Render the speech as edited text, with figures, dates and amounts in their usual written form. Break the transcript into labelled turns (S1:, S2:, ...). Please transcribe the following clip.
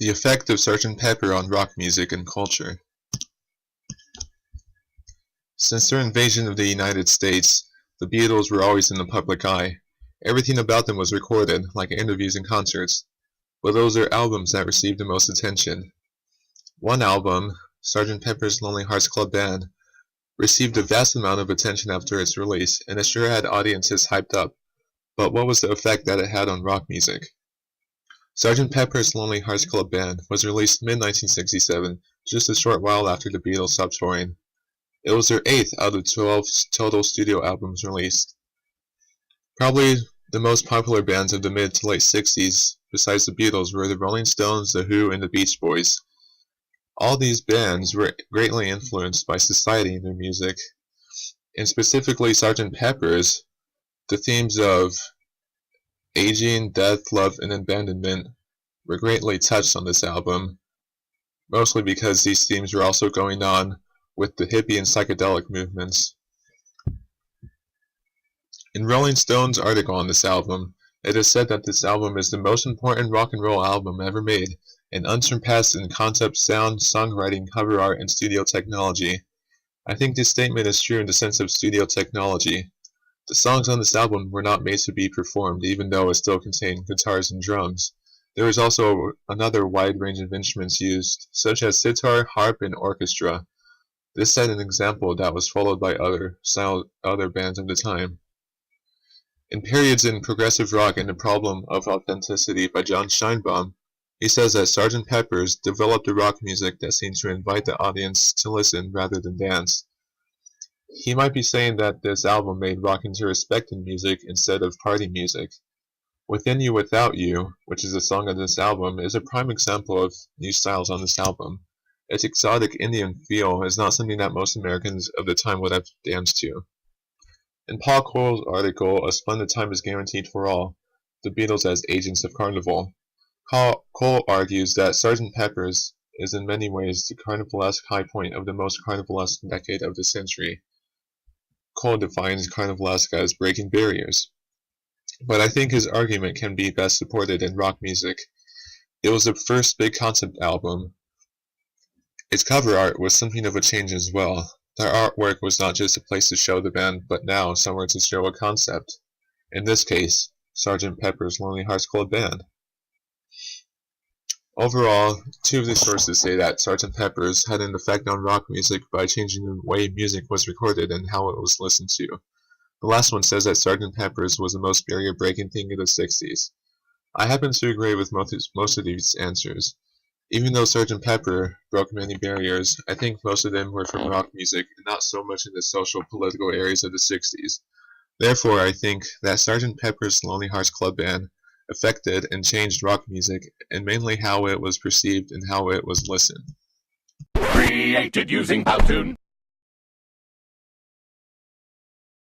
S1: The effect of Sgt. Pepper on rock music and culture. Since their invasion of the United States, the Beatles were always in the public eye. Everything about them was recorded, like interviews and concerts, but those are albums that received the most attention. One album, Sgt. Pepper's Lonely Hearts Club Band, received a vast amount of attention after its release, and it sure had audiences hyped up. But what was the effect that it had on rock music? Sgt. Pepper's Lonely Hearts Club Band was released mid-1967, just a short while after the Beatles stopped touring. It was their 8th out of 12 total studio albums released. Probably the most popular bands of the mid to late 60s, besides the Beatles, were the Rolling Stones, The Who, and the Beach Boys. All these bands were greatly influenced by society in their music, and specifically Sgt. Pepper's. The themes of aging, death, love, and abandonment were greatly touched on this album, mostly because these themes were also going on with the hippie and psychedelic movements. In Rolling Stone's article on this album, it is said that this album is the most important rock and roll album ever made, and unsurpassed in concept, sound, songwriting, cover art, and studio technology. I think this statement is true in the sense of studio technology. The songs on this album were not made to be performed, even though it still contained guitars and drums. There was also another wide range of instruments used, such as sitar, harp, and orchestra. This set an example that was followed by other bands of the time. In Periods in Progressive Rock and the Problem of Authenticity by John Steinbaum, he says that Sgt. Pepper's developed a rock music that seems to invite the audience to listen rather than dance. He might be saying that this album made rock into respect in music instead of party music. Within You Without You, which is a song on this album, is a prime example of new styles on this album. Its exotic Indian feel is not something that most Americans of the time would have danced to. In Paul Cole's article, A Splendid Time is Guaranteed for All, the Beatles as Agents of Carnival, Cole argues that Sgt. Pepper's is in many ways the carnivalesque high point of the most carnivalesque decade of the century. Cole defines carnivalesque as breaking barriers. But I think his argument can be best supported in rock music. It was the first big concept album. Its cover art was something of a change as well. Their artwork was not just a place to show the band, but now somewhere to show a concept. In this case, Sgt. Pepper's Lonely Hearts Club Band. Overall, two of the sources say that Sgt. Pepper's had an effect on rock music by changing the way music was recorded and how it was listened to. The last one says that Sgt. Pepper's was the most barrier-breaking thing in the 60s. I happen to agree with most of these answers. Even though Sgt. Pepper broke many barriers, I think most of them were from rock music and not so much in the social political areas of the 60s. Therefore, I think that Sgt. Pepper's Lonely Hearts Club Band affected and changed rock music, and mainly how it was perceived and how it was listened.
S2: Created using Powtoon.